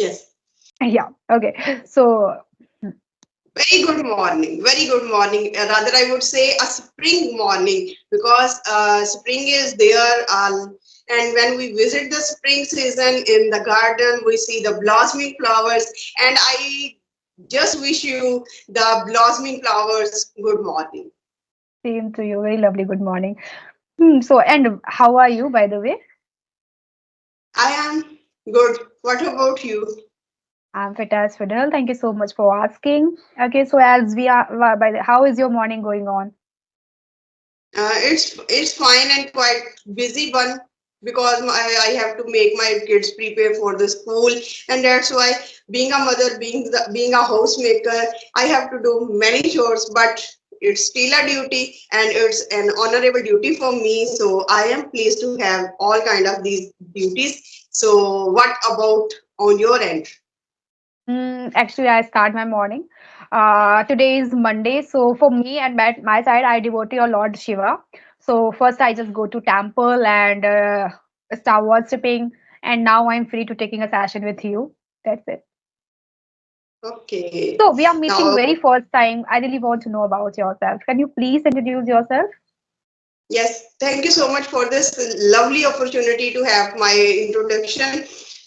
Yes. Yeah. Okay. So, Very good morning. Very good morning. Rather, I would say a spring morning because spring is there. And when we visit the spring season in the garden, we see the blossoming flowers. And I just wish you the blossoming flowers good morning. same to you. Very lovely. Good morning. So, and how are you, by the way? I am good. What about you? I'm fit as fiddle. Thank you so much for asking. Okay. So, as we are, how is your morning going on? It's fine and quite busy one because I have to make my kids prepare for the school, and that's why being a mother, being a housemaker, I have to do many chores, but it's still a duty and it's an honorable duty for me. So I am pleased to have all kind of these duties. So what about on your end? Actually, I start my morning. Today is Monday, so for me and my side, I devote to your Lord Shiva. So first, I just go to temple and start worshipping, and now I'm free to taking a session with you. That's it. Okay, So we are meeting now very first time. I really want to know about yourself. Can you please introduce yourself? yes, thank you so much for this lovely opportunity to have my introduction.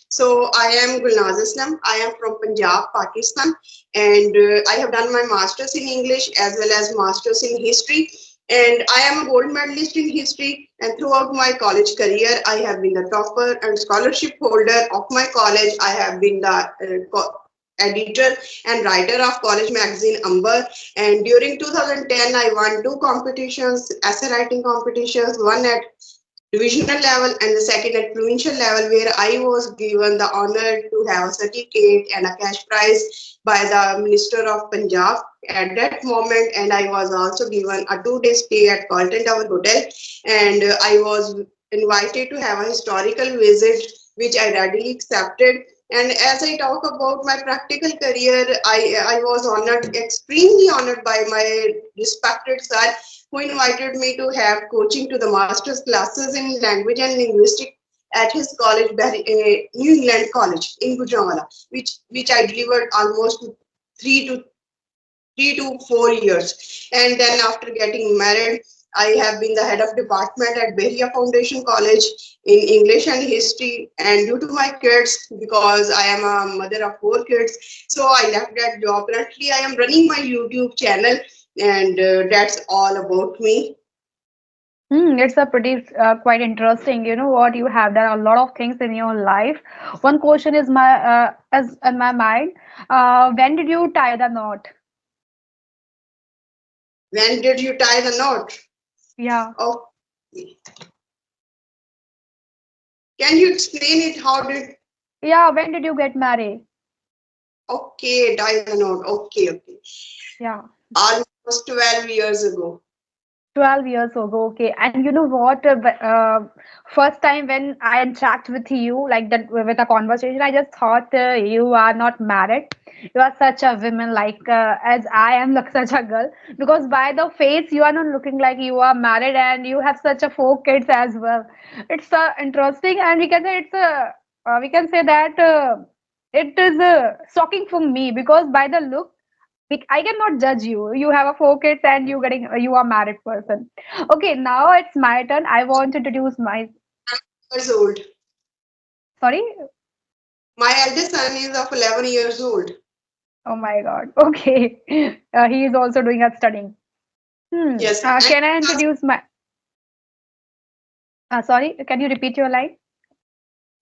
So, I am Gulnaz Islam. I am from Punjab, Pakistan, and I have done my master's in English as well as master's in history. And I am a gold medalist in history. And throughout my college career, I have been the topper and scholarship holder of my college. I have been the editor and writer of college magazine Amber. And during 2010, I won two competitions, essay writing competitions, one at divisional level and the second at provincial level, where I was given the honor to have a certificate and a cash prize by the Minister of Punjab at that moment. And I was also given a 2 day stay at Carlton Tower Hotel. And I was invited to have a historical visit, which I readily accepted. And as I talk about my practical career, I was honored, extremely honored by my respected sir who invited me to have coaching to the master's classes in language and linguistics at his college, New England College in Gujranwala, which I delivered almost 3 to 3 to 4 years. And then after getting married, I have been the head of department at Beria Foundation College in English and history. And due to my kids, because I am a mother of 4 kids, so I left that job. Currently, I am running my YouTube channel, and that's all about me. It's a pretty quite interesting. You know what? You have done a lot of things in your life. One question is my as in my mind. When did you tie the knot? When did you tie the knot? Yeah. Oh, can you explain it? How did? Yeah. When did you get married? Okay, tie the knot. Okay, okay. Yeah. Almost 12 years ago. 12 years ago. Okay. And you know what? First time when I interact with you, like that with a conversation, I just thought you are not married. You are such a woman, like as I am like such a girl. Because by the face, you are not looking like you are married and you have such a 4 kids as well. It's interesting, and we can say we can say that it is shocking for me because by the look I cannot judge you. You have a 4 kids and you are married person. Okay, now it's my turn. I want to introduce my Years old. sorry. My eldest son is of 11 years old. Oh my God. Okay, he is also doing a studying. Yes, and Can I introduce my? Sorry, can you repeat your line?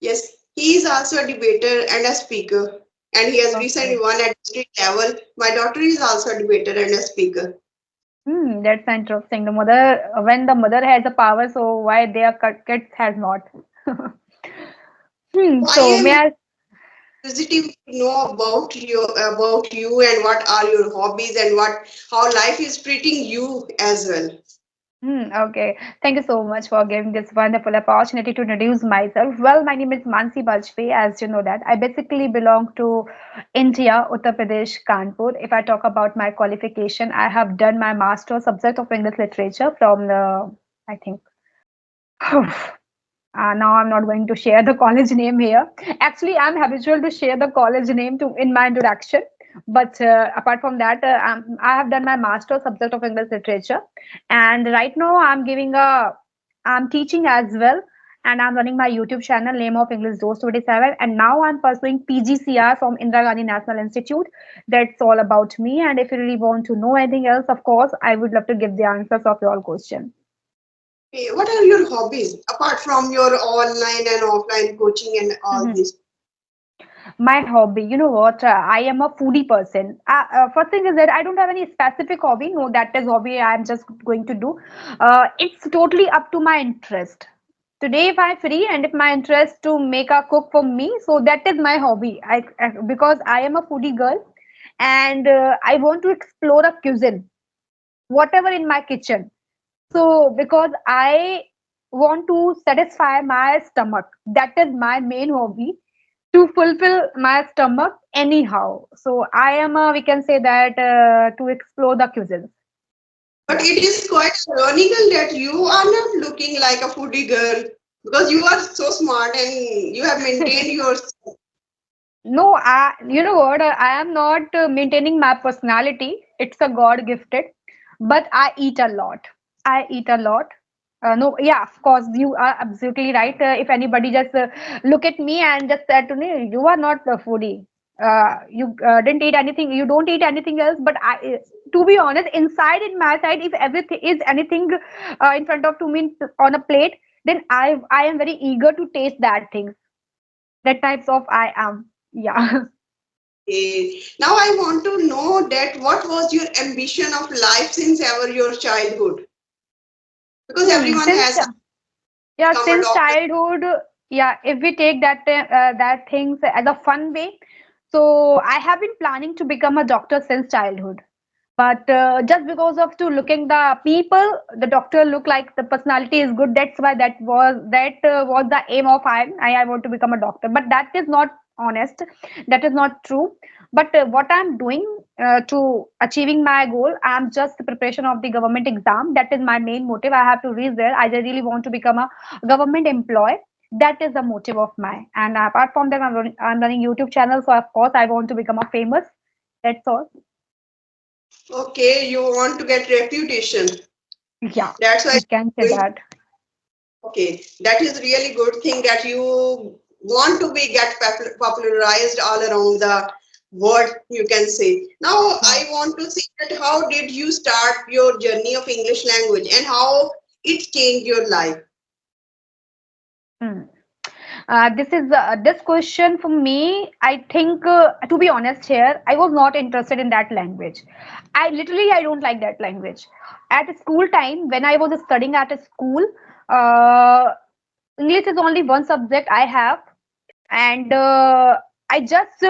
yes, he is also a debater and a speaker. And he has recently Okay. won at district level. My daughter is also a debater and a speaker. That's interesting. The mother, when the mother has a power, so why their kids has not? So I So may am I? inquisitive to know about you and what are your hobbies and what how life is treating you as well. Okay. Thank you so much for giving this wonderful opportunity to introduce myself. Well, my name is Mansi Bajpayee, as you know that. I basically belong to India, Uttar Pradesh, Kanpur. If I talk about my qualification, I have done my master subject of English literature from the, I think, Now I'm not going to share the college name here. Actually, I'm habitual to share the college name to in my introduction. But apart from that, I have done my master subject of English literature, and right now I'm teaching as well, and I'm running my YouTube channel name of English Dose 27, and now I'm pursuing PGCR from Indira Gandhi National Institute. That's all about me. And if you really want to know anything else, of course, I would love to give the answers of your question. What are your hobbies apart from your online and offline coaching and all Mhm. this? My hobby, you know what? I am a foodie person. First thing is that I don't have any specific hobby. No, that is hobby I'm just going to do. It's totally up to my interest. Today, if I'm free and if my interest to make a cook for me, so that is my hobby. Because I am a foodie girl, and I want to explore a cuisine, whatever in my kitchen. So because I want to satisfy my stomach, that is my main hobby, to fulfill my stomach anyhow. So I am a, we can say that, to explore the cuisines. But Yeah. it is quite ironical that you are not looking like a foodie girl because you are so smart and you have maintained your. No, you know what? I am not maintaining my personality. It's a God gifted, but I eat a lot. I eat a lot. No, yeah, of course, you are absolutely right. If anybody just look at me and just said to me, "You are not a foodie. You didn't eat anything. You don't eat anything else." But to be honest, inside in my side, if everything is anything in front of to me on a plate, then I am very eager to taste that things. That types of I am. Yeah. Now I want to know that what was your ambition of life since ever your childhood? Because everyone Since has yeah, become a since doctor. childhood, yeah, if we take that things as a fun way, so I have been planning to become a doctor since childhood. But just because of to looking the people, the doctor look like the personality is good. That's why that was the aim of I want to become a doctor. But that is not honest. That is not true. But what I'm doing to achieving my goal, I'm just the preparation of the government exam. That is my main motive. I have to reach there. I really want to become a government employee. That is the motive of my. And apart from that, I'm running YouTube channel. So of course, I want to become a famous. That's all. Okay, you want to get reputation. Yeah, That's why we can say you're doing. that. Okay, that is really good thing that you want to be get popularized all around the world. You can say. Now Yeah. I want to see that how did you start your journey of English language and how it changed your life. Hmm. This question for me. I think, to be honest, here I was not interested in that language. I don't like that language. At school time, when I was studying at a school, uh, English is only one subject I have, and I just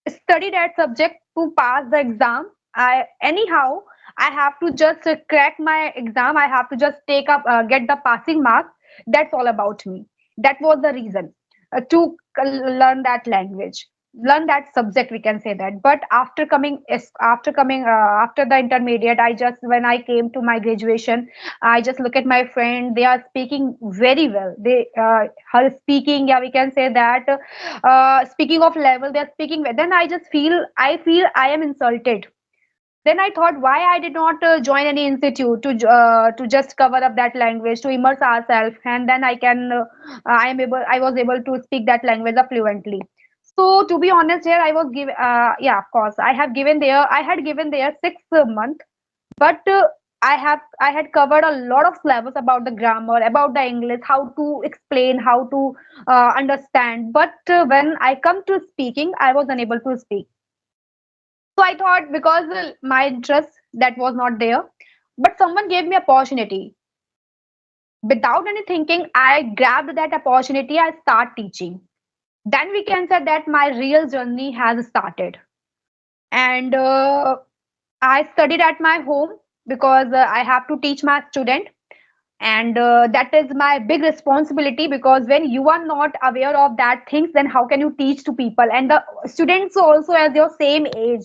study that subject to pass the exam. I anyhow I have to just crack my exam. I have to just take up get the passing mark. That's all about me. That was the reason to learn that language, learn that subject. We can say that. But after the intermediate, I just when I came to my graduation, I just look at my friend. They are speaking very well. They her speaking. Yeah, we can say that speaking of level, they're speaking well. Then I feel I am insulted. Then I thought why I did not join any institute to just cover up that language, to immerse ourselves, and then I was able to speak that language fluently. So to be honest, here I was give yeah, of course I had given there 6 months, but I had covered a lot of syllabus about the grammar, about the English, how to explain, how to understand. But when I come to speaking, I was unable to speak. So I thought, because my interest that was not there, but someone gave me opportunity. Without any thinking, I grabbed that opportunity. I start teaching. Then we can say that my real journey has started. And I studied at my home because I have to teach my student, and that is my big responsibility, because when you are not aware of that things, then how can you teach to people, and the students also as your same age,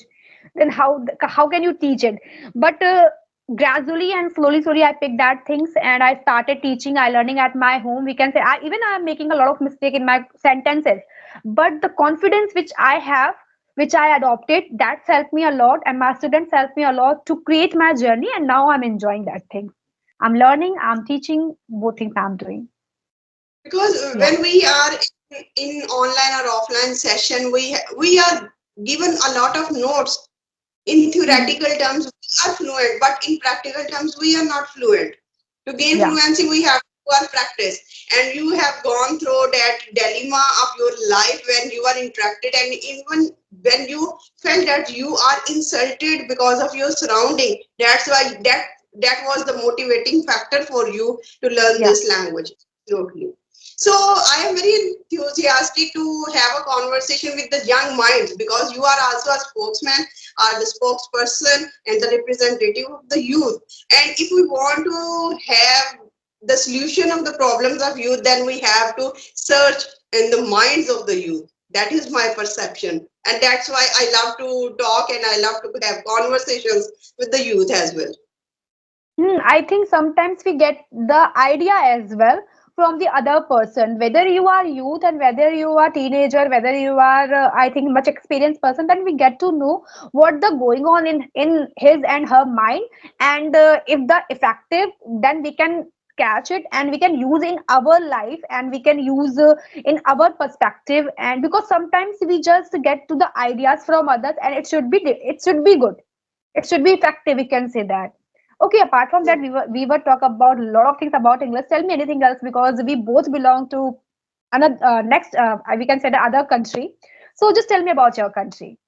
then how can you teach it? But gradually and slowly I picked that things and I started teaching, I learning at my home. We can say even I am making a lot of mistake in my sentences, but the confidence which I have, which I adopted, that's helped me a lot, and my students helped me a lot to create my journey, and now I'm enjoying that thing. I'm learning, I'm teaching, both things I'm doing. Because Yeah. when we are in online or offline session, we are given a lot of notes. In Hmm. theoretical terms, we are fluent, but in practical terms, we are not fluent. To gain Yeah. fluency, we have to our practice. And you have gone through that dilemma of your life when you are interacted, and even when you felt that you are insulted because of your surrounding. That's why that was the motivating factor for you to learn Yeah. this language. Absolutely. So I am very enthusiastic to have a conversation with the young minds, because you are also a spokesman, are the spokesperson and the representative of the youth. And if we want to have the solution of the problems of youth, then we have to search in the minds of the youth. That is my perception. And that's why I love to talk and I love to have conversations with the youth as well. I think sometimes we get the idea as well from the other person, whether you are youth and whether you are teenager, whether you are, I think, much experienced person, then we get to know what the going on in his and her mind, and if the effective, then we can catch it and we can use in our life, and we can use in our perspective, and because sometimes we just get to the ideas from others, and it should be good, it should be effective, we can say that. Okay, apart from that, we were talk about a lot of things about English. Tell me anything else, because we both belong to another next we can say the other country. So just tell me about your country.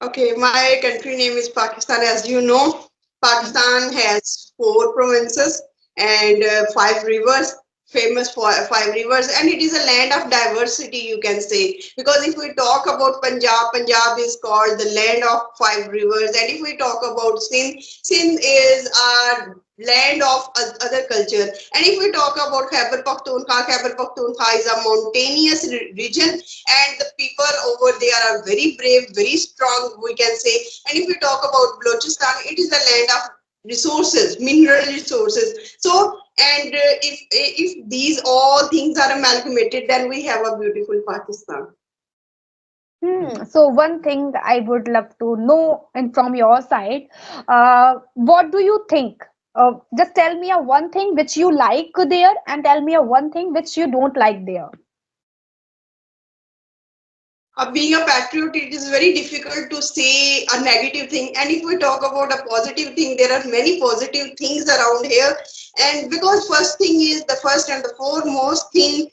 Okay, my country name is Pakistan. As you know, Hmm. Pakistan has four provinces and five rivers, famous for five rivers, and it is a land of diversity, you can say. Because if we talk about Punjab, Punjab is called the land of five rivers, and if we talk about Sindh, Sindh is a land of other culture. And if we talk about Khyber Pakhtunkhwa, Khyber Pakhtunkhwa is a mountainous region, and the people over there are very brave, very strong, we can say. And if we talk about Balochistan, it is a land of resources, mineral resources. So, and if these all things are amalgamated, then we have a beautiful Pakistan. So one thing I would love to know, and from your side, what do you think? Just tell me a one thing which you like there, and tell me a one thing which you don't like there. Being a patriot, it is very difficult to say a negative thing. And if we talk about a positive thing, there are many positive things around here. And because first thing is the first and the foremost thing,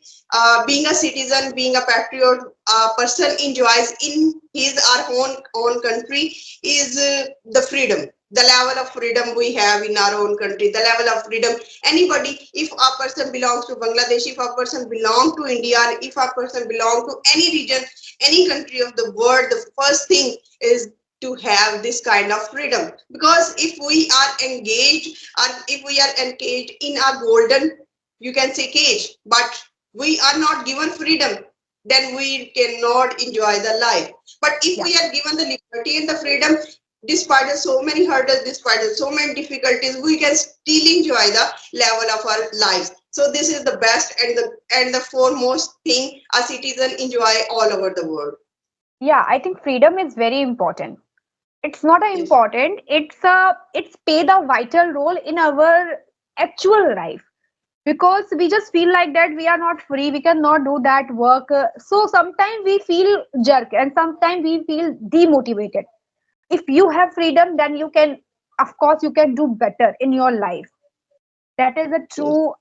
being a citizen, being a patriot, a person enjoys in his or own country is the freedom. The level of freedom we have in our own country, the level of freedom. Anybody, if a person belongs to Bangladesh, if a person belongs to India, if a person belongs to any region, any country of the world, the first thing is to have this kind of freedom. Because if we are engaged, or if we are engaged in a golden, you can say, cage, but we are not given freedom, then we cannot enjoy the life. But if Yeah. we are given the liberty and the freedom, despite of so many hurdles, despite of so many difficulties, we can still enjoy the level of our lives. So this is the best and the foremost thing a citizen enjoy all over the world. Yeah, I think freedom is very important. It's not a Yes. important, it's played a vital role in our actual life, because we just feel like that we are not free, we cannot do that work. So sometimes we feel jerk and sometimes we feel demotivated. If you have freedom, then you can, of course, you can do better in your life. That is a Yes. true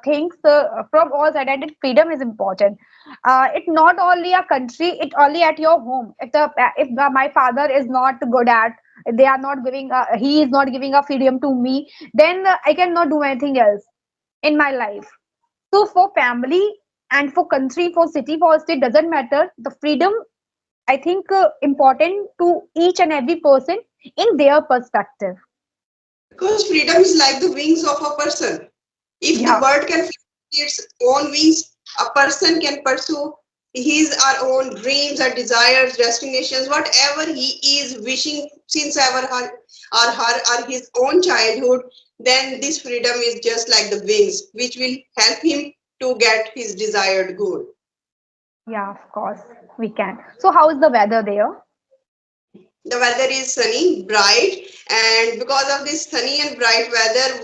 thing. So from all sides, I think freedom is important. It's not only a country; it only at your home. If my father is not good at, they are not giving, he is not giving a freedom to me, then I cannot do anything else in my life. So for family and for country, for city, for state, doesn't matter. The freedom, I think, important to each and every person in their perspective. Because freedom is like the wings of a person. If the Yeah. bird can fly its own wings, a person can pursue his our own dreams, our desires, destinations, whatever he is wishing since ever her or his own childhood, then this freedom is just like the wings, which will help him to get his desired goal. Yeah, of course, we can. So, how is the weather there? The weather is sunny, bright, and because of this sunny and bright weather,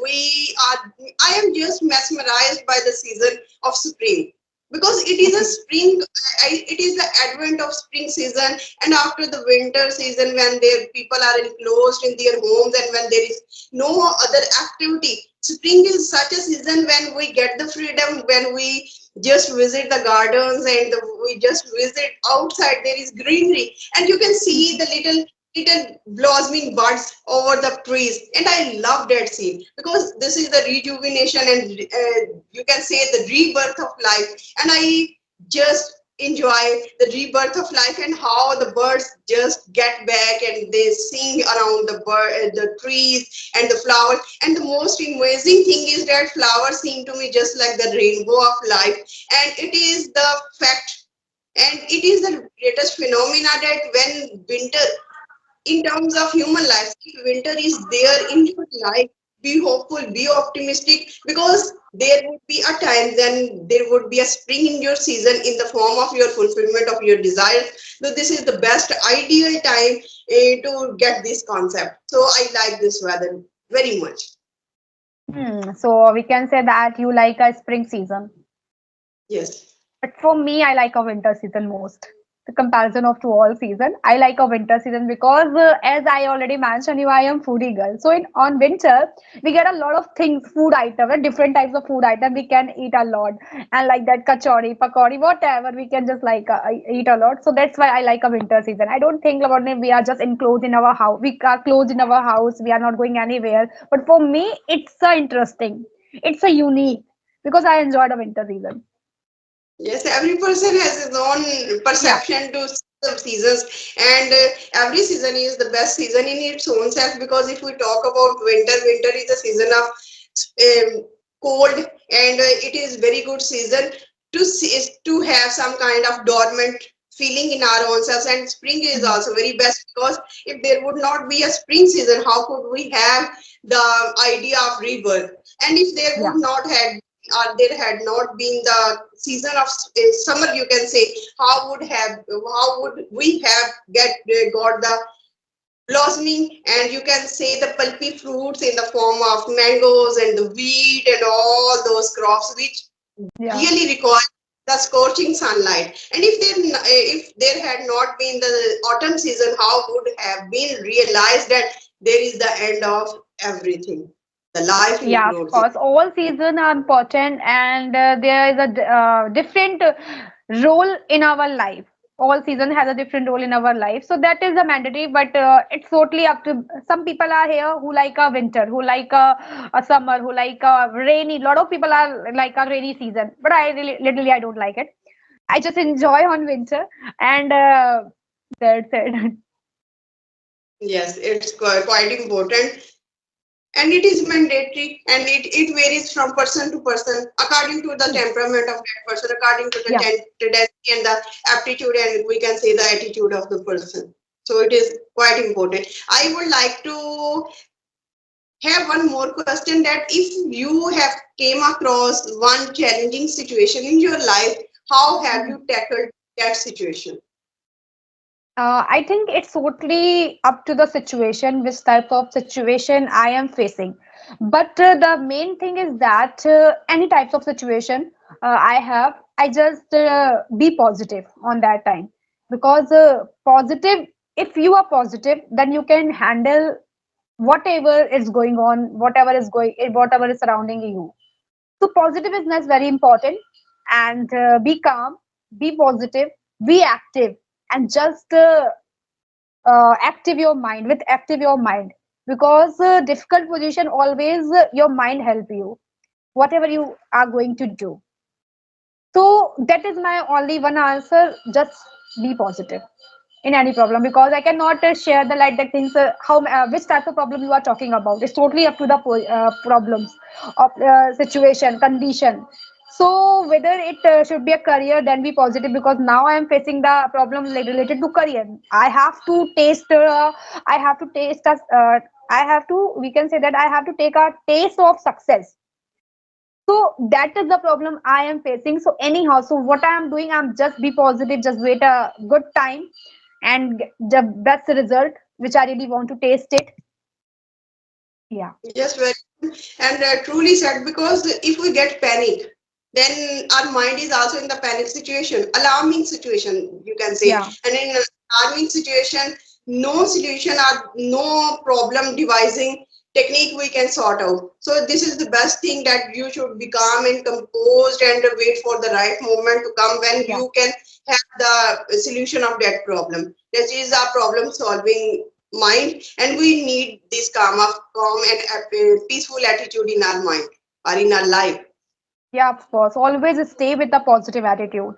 I am just mesmerized by the season of spring because it is a Okay. spring. It is the advent of spring season, and after the winter season, when their people are enclosed in their homes and when there is no other activity. Spring is such a season when we get the freedom, when we just visit the gardens and we just visit outside. There is greenery, and you can see the little blossoming buds over the trees, and I love that scene because this is the rejuvenation and you can say the rebirth of life, and I just enjoy the rebirth of life and how the birds just get back and they sing around the trees and the flowers. And the most amazing thing is that flowers seem to me just like the rainbow of life, and it is the fact, and it is the greatest phenomena that when winter, in terms of human life, if winter is there in your life, be hopeful, be optimistic, because there would be a time then there would be a spring in your season in the form of your fulfillment of your desires. So this is the best ideal time to get this concept. So I like this weather very much. So we can say that you like a spring season. Yes. But for me, I like a winter season most. The comparison of to all season, I like a winter season because, as I already mentioned, you I am foodie girl. So in on winter, we get a lot of things, food item, and different types of food item. We can eat a lot, and like that kachori, pakori, whatever we can just like eat a lot. So that's why I like a winter season. I don't think about it. We are just enclosed in our house. We are closed in our house. We are not going anywhere. But for me, it's a interesting. It's a unique because I enjoy the winter season. Yes, every person has his own Yeah. perception to the seasons, and every season is the best season in its own self. Because if we talk about winter, winter is a season of cold, and it is very good season to to have some kind of dormant feeling in our own selves. And spring is Mhm. also very best because if there would not be a spring season, how could we have the idea of rebirth? And if there Yeah. would not have or there had not been the season of summer, you can say, how would we have got the blossoming, and you can say the pulpy fruits in the form of mangoes and the wheat and all those crops which Yeah. really require the scorching sunlight. And if there had not been the autumn season, how would have been realized that there is the end of everything, the life Yeah, of includes it. course. All seasons are important, and there is a different role in our life. All season has a different role in our life, so that is a mandatory. But it's totally up to some people are here who like a winter, who like a summer, who like a rainy. A lot of people are like a rainy season, but I really, literally, I don't like it. I just enjoy on winter, and that's it. Yes, it's quite important, and it is mandatory, and it varies from person to person according to the Yes. temperament of that person, according to the Yeah. tendency and the aptitude, and we can say the attitude of the person. So it is quite important. I would like to have one more question, that if you have came across one challenging situation in your life, how have you tackled that situation? I think it's totally up to the situation, which type of situation I am facing. But the main thing is that any types of situation I have, I just be positive on that time because positive. If you are positive, then you can handle whatever is going on, whatever is surrounding you. So positiveness is very important, and be calm, be positive, be active, and just active your mind because difficult position always your mind help you whatever you are going to do. So that is my only one answer, just be positive in any problem because I cannot share the like that things how which type of problem you are talking about. It's totally up to the problems of situation condition. So whether it should be a career, then be positive, because now I am facing the problem related to career. I have to taste. I have to taste us. I have to. We can say that I have to take a taste of success. So that is the problem I am facing. So anyhow, so what I am doing, I'm just be positive, just wait a good time and the best result, which I really want to taste it. Yeah, Yes, very and truly said, because if we get panic, then our mind is also in the panic situation, alarming situation, you can say. yeah, And in alarming situation, no solution or no problem devising technique we can sort out. So this is the best thing, that you should be calm and composed and wait for the right moment to come when yeah. you can have the solution of that problem. That is a problem solving mind, and we need this calm and peaceful attitude in our mind or in our life. Yeah, of course. Always stay with the positive attitude.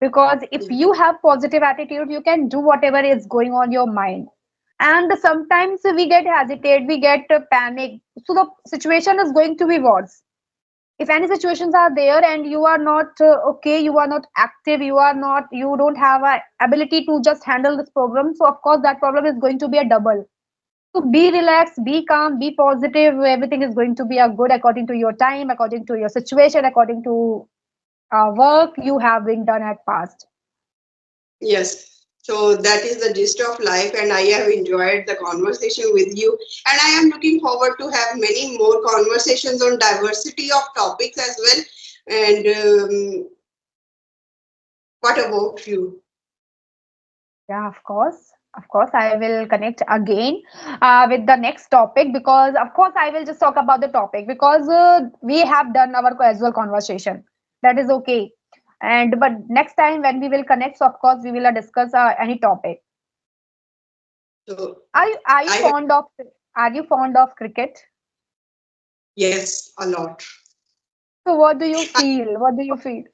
Because if you have positive attitude, you can do whatever is going on your mind. And sometimes we get hesitate, we get panic. So the situation is going to be worse. If any situations are there and you are not okay, you are not active, you don't have a ability to just handle this problem. So of course that problem is going to be a double. So be relaxed, be calm, be positive. Everything is going to be a good according to your time, according to your situation, according to work you have been done at past. Yes. So that is the gist of life, and I have enjoyed the conversation with you. And I am looking forward to have many more conversations on diversity of topics as well. And what about you? Yeah, of course. Of course, I will connect again with the next topic, because, of course, I will just talk about the topic because we have done our casual conversation. That is okay. And but next time when we will connect, so of course, we will discuss any topic. So Are you I have, fond of cricket? yes, a lot. So what do you feel? What do you feel?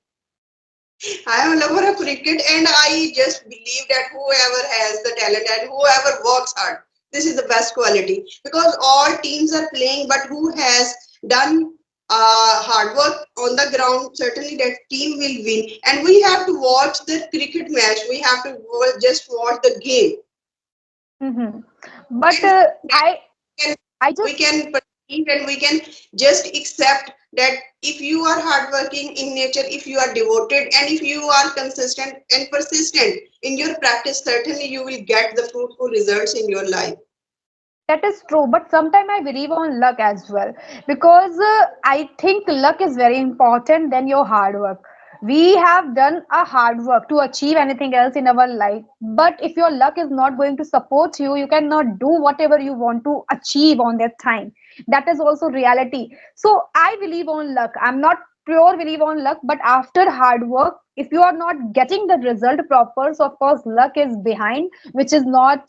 I am a lover of cricket, and I just believe that whoever has the talent and whoever works hard, this is the best quality, because all teams are playing, but who has done hard work on the ground, certainly that team will win. And we have to watch the cricket match, we have to just watch the game. Hmm. But And that can, I we just can perceive, and we can just accept that if you are hardworking in nature, if you are devoted, and if you are consistent and persistent in your practice, certainly you will get the fruitful results in your life. That is true, but sometimes I believe on luck as well, because I think luck is very important than your hard work. We have done a hard work to achieve anything else in our life, but if your luck is not going to support you, you cannot do whatever you want to achieve on that time. That is also reality. So I believe on luck. I'm not pure believe on luck, but after hard work, if you are not getting the result proper, so of course luck is behind, which is not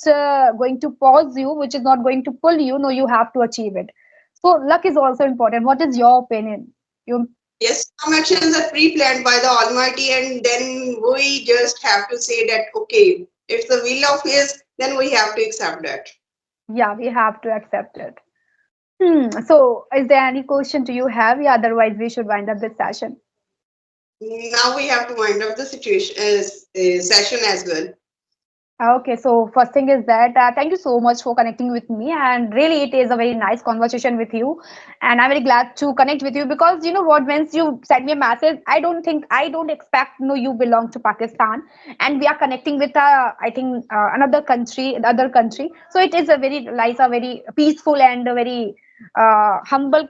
going to pause you, which is not going to pull you. No, you have to achieve it. So luck is also important. What is your opinion? You Yes, some actions are pre-planned by the Almighty, and then we just have to say that, okay, it's the will of His, then we have to accept that. Yeah, we have to accept it. So is there any question do you have? Yeah, otherwise we should wind up this session. Now we have to wind up the situation session as well. Okay, so first thing is that thank you so much for connecting with me, and really it is a very nice conversation with you, and I'm very glad to connect with you because you know what, once you send me a message, I don't expect no you belong to Pakistan, and we are connecting with I think another country, the other country, so it is a very nice, a very peaceful and a very humble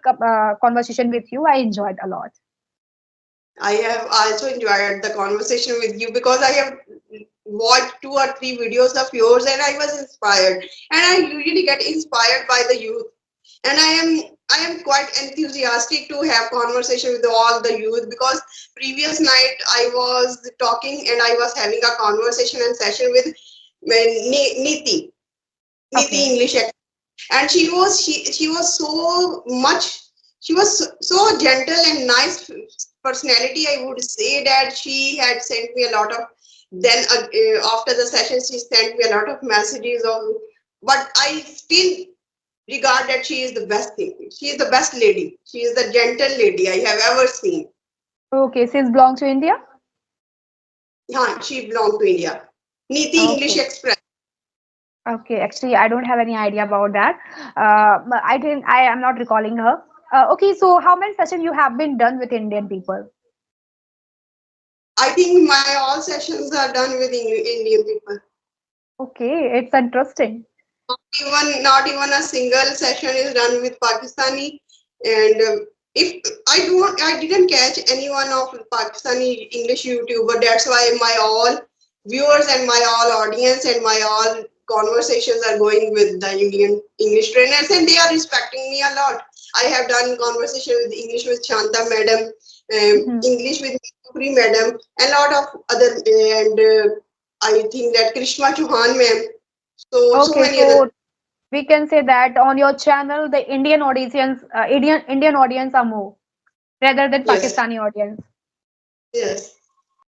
conversation with you. I enjoyed a lot. I have also enjoyed the conversation with you, because I have watched 2 or 3 videos of yours, and I was inspired. And I usually get inspired by the youth. And I am quite enthusiastic to have conversation with all the youth, because previous night I was talking and I was having a conversation and session with Niti, Niti Okay. English, and she was so much, she was so gentle and nice personality, I would say, that she had sent me a lot of, then after the session she sent me a lot of messages of, but I still regard that she is the best thing, she is the best lady, she is the gentle lady I have ever seen. Okay, she's belongs to India. She belonged to India. Niti English Okay. Express. Okay, actually, I don't have any idea about that. But I didn't. I am not recalling her. Okay, so how many sessions you have been done with Indian people? I think my all sessions are done with Indian people. Okay, it's interesting. Not even a single session is done with Pakistani. And if I didn't catch any one of Pakistani English YouTuber. That's why my all viewers and my all audience and my all conversations are going with the Indian English trainers, and they are respecting me a lot. I have done conversation with English with Shanta Madam, Mhm. English with Puri Madam, a lot of other, and I think that Krishma Chauhan ma'am. So Okay, many other. so we can say that on your channel, the Indian audience are more rather than Yes, Pakistani audience. yes.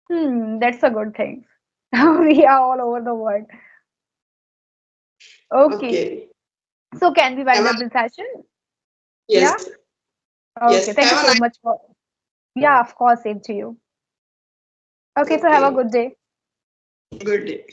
That's a good thing. We are all over the world. Okay, Okay. so can we wind Have a up the session? Yeah. yes, Okay, yes. thank you Have a so nice, much for. Yeah, of course, same to you. Okay, so have a okay. good day. Good day.